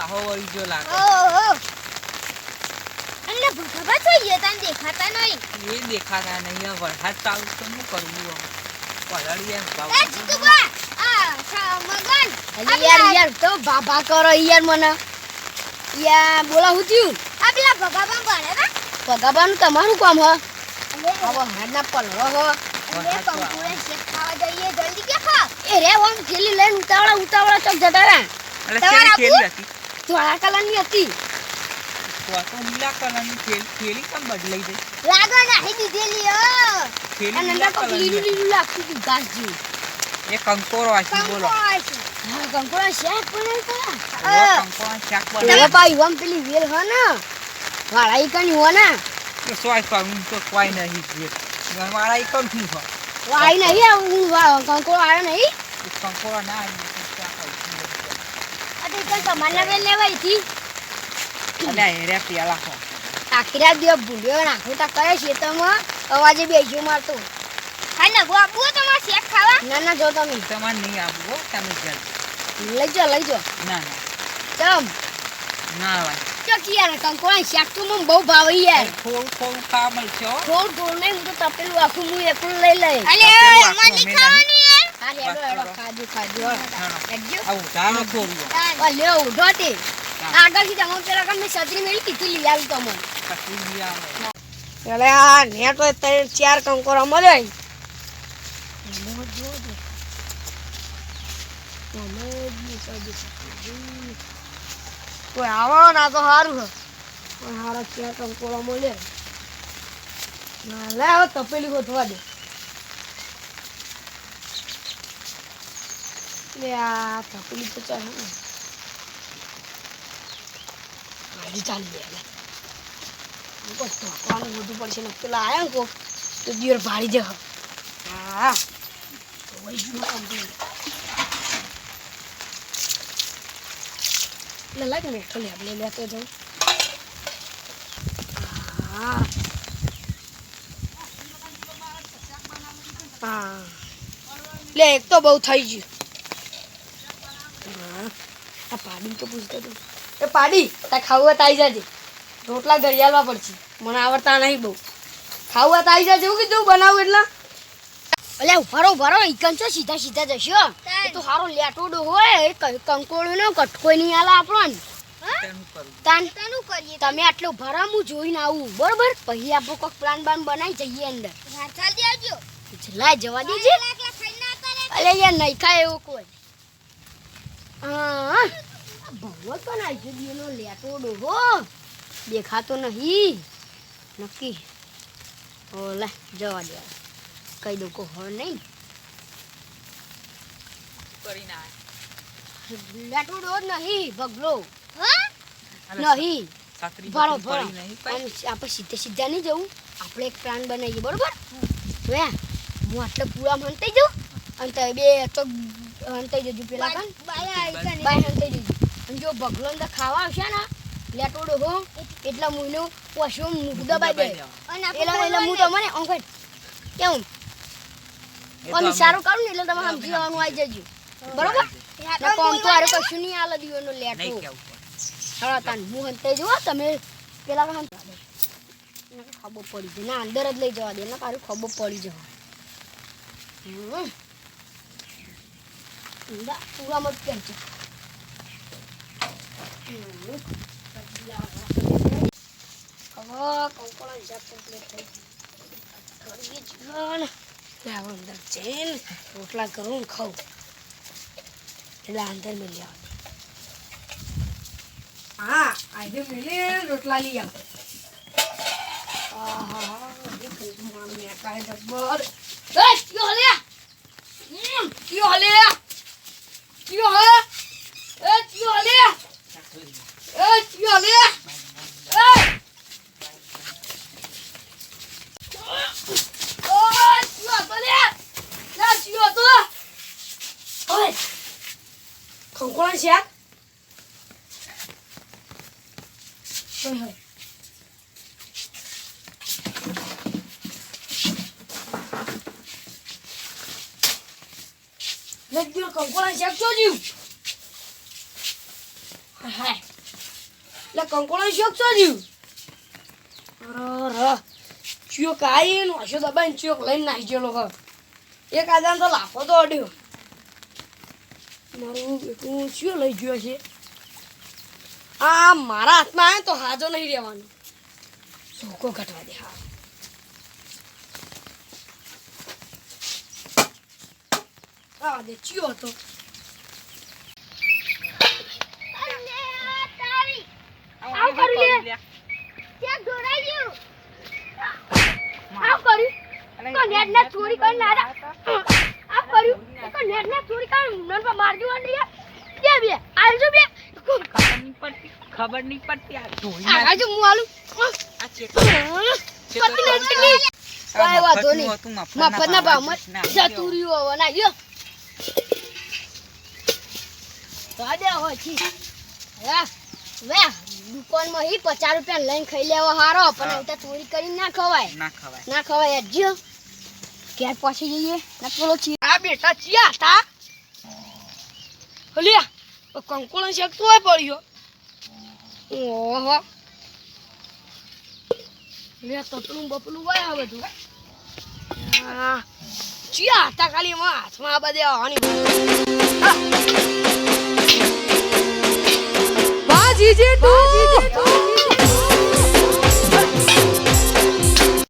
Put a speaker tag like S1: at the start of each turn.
S1: લાહો વળી જો લાગે
S2: ઓહો અલ્લે ભગવા જોઈએ તને દેખાતા નહીં
S1: એ દેખાતા નહીં આ વરસાદ ચાલુ તો શું કરવું હવે પલળી એમ ભાવ
S2: એ જીતુબા મગન
S3: અલી યાર તો બાબા કરો યાર મને યાર બોલા હું થયું
S2: આ પેલા ભગવા ભણે ને
S3: ભગાબાનું તમારું કામ હ
S2: અલે
S3: આવો હાડના પલળો હો
S2: કંકુરે શેક ખાવા જઈએ જલ્દી કે ખા
S3: એ રે ઓમ થેલી લઈને ઉતાવળા ચોક જતા રહ્યા
S1: એટલે
S2: તમારા
S1: ખેલી હતી
S3: ધોળા કલરની હતી
S1: તો લીલા કલરની ખેલી કેમ બદલાઈ ગઈ
S2: લાગો નાહી દીધેલી
S1: ખેલી
S3: અને
S1: લીલા
S3: અંદર તો
S1: કલરની
S3: લીલું લીલું લાગતું હતું ઘાસ જેવું
S1: એ કંકોરો આછી બોલો
S3: હા કંકોડા શેક બનાવી
S1: કંકોરો શાક
S3: તા
S1: બનાવે
S3: હવે પાઈ ઓમ પેલી વેલ હ ને વાળા ઈ કની હો ને
S1: તો સોય કરું તો કોઈ નહીં જે મારા એક કમ થી
S3: વાઈ નહીં આવું કંકોડો આવ્યો નહીં
S1: કંકોરો ના આવી શાક
S3: અરે તો સમાન વેલ લેવાઈ હતી
S1: અલ્યા એરે પેલા હો
S3: આખી રાત દિવસ ભૂલ્યો નાખું તા કરે ખેતરમાં અવાજે બેસ્યો મારતો
S2: હા ને ગો આપું તમારે શેક ખાવા
S3: ના ના જો તમે
S1: તમારે નહીં આપવું હો તમે ઘર
S3: લઈ જાઓ
S1: ના
S3: ચમ
S1: ના ભાઈ
S3: તો કિયાર કંકોડા શાક તો મને બહુ ભાવે યાર
S1: થોડું ખા મળશે હો
S3: થોડું નહીં હું તો તપેલું આખું હું એકલું લઈ લઈ
S2: અલે
S1: પેલું
S2: અમાર
S1: આખું
S2: ની ખાવાની યાર
S3: હા હેડો ખાજો એકજો
S1: આવું તારો થોડું
S3: લ્યો ઉઠો તે આગળથી તમે પેલા કમે છત્રી મેળી કીધું લઈ આવી તમને
S1: કશું નહીં આવે
S3: એટલે આ નેટ હોય ત્રણ ચાર કંકોરા મળે કોઈ આવો ના તો સારું છે કોઈ સારા ચાર કંકોરા મળે ના લે હવે તપેલી ગોઠવા દે લે આ તપેલી તો ચાલે ને ચાલી લે પાણી વધુ પડશે ને પેલા આયા ને કોક તો દિયર ભાડી દે હા એટલે લાગ ને ખાલી આપણે લેતો જાઉં હા હા લે એક તો બહુ થઈ ગયું હા આ પાડી તો પૂછતો હતો એ પાડી તા ખાવું તાઈ જાજે રોટલા ઘડિયાળવા પડશે મને આવડતા નહીં બહુ ખાવા તો આવી જાય એવું કીધું બનાવું એટલે અલ્યા ઉભારો ઈકન છો સીધા જશો એ તો સારો લેટોડો હોય કંકોળો નો કટકોઈ નહીં આલા આપણને તાન
S2: કરીએ
S3: તમે આટલો ભરા હું જોઈને આવું બરોબર પછી આપણે કોઈક પ્લાન બાન બનાવી જઈએ અંદર
S2: જલ્દી આવજો
S3: લાય જવા દેજે અલે યાર નહીં ખાય એવું કોઈ હા ભગવત પણ આવી ગયો એનો લેટોડો હો દેખાતો નહીં નક્કી ઓલા જવા દે કઈ દો કો હો નહીં
S1: કરીને
S3: લેટોડો નહીં ભગલો
S2: હા
S3: નહીં
S1: છત્રી
S3: ભરો
S1: પડી નહીં
S3: આપણે સીધા નહીં જવું આપણે એક પ્લાન બનાવીએ બરોબર જોયા હું આટલે પૂરા હંતાઈ જાઉં અને તમે બે તો હંતાઈ જજો પેલા કાન બાય હંતાઈ જજો અને જો ભગલો અંદર ખાવા આવશે ને લેટોડો હો એટલા મુનો પશુ મુખ દબાઈ દે
S2: અને
S3: એટલે હું તમને અંકલ કેવું અમે સારું કરું ને એટલે તમે સમજી જવાનું આવી જજો બરોબર ને કોમ તો આરે કશું નહીં આલે દીવાનો લેટો
S1: નહીં કેવું
S3: હા તાન હું હંતે જો તમે પેલા હંત ખબર પડી જાય ના અંદર જ લઈ જવા દે ને તારું ખબર પડી જવા પૂરા મત કરજો કંકોડા હિસાબ કમ્પ્લીટ થઈ કરી જીવન લાવો અંદર જઈને રોટલા કરું ખાઉં એટલે અંદર મેં લેવા હા આજે મેલે રોટલા લઈ આવ આહા મે કાય જબર એ ક્યો હલે ક્યો હલે ક્યો હે એ ક્યો હલે એ ક્યો હલે Con shack. Let's do con shack cho you. Hai. એટલે કંકોળો શોખ છો જીવ અરે ચિયો કાઈ નો હશો દબાઈને ચિયો લઈને નાખી ગયેલો હ એક આદાન તો લાફો તો અડ્યો મારું બેટું ચિયો લઈ ગયો છે આ મારા હાથમાં આવે તો હાજો નહીં રહેવાનો સોકો ઘટવા દે હા આ દે ચિયો હતો
S2: આવ કર્યું લે ત્યાં દોરાઈ ગયું આવ કર્યું તો નેટ ને ચોરી કરી નાડા આવ કર્યું તો નેટ ને ચોરી કરી નન પર માર દીવા નહીં કે બે આલજો બે
S1: ખબર નહીં પડતી આ ધોઈ
S3: આજો હું આલું
S1: આ ચેક
S3: કાઈ વાતો નહીં મફતના ભાવમાં જતુરીઓ બનાવ્યો સાદે હોય છે હા વે દુકાનમાં હી 50 રૂપિયા લઈને ખાઈ લેવો હારો પણ એ તો ચોરી કરીને ના ખવાય જો ક્યાં પહોંચી જઈએ ના પેલો છી આ બેટા ચિયા હતા હલિયા કંકોળો શેકતો હોય પડ્યો ઓહો લે તપલું બપલું વાય આ બધું ચિયા હતા ખાલી માં હાથમાં આ બધે આવવાની
S4: બાજી જે તું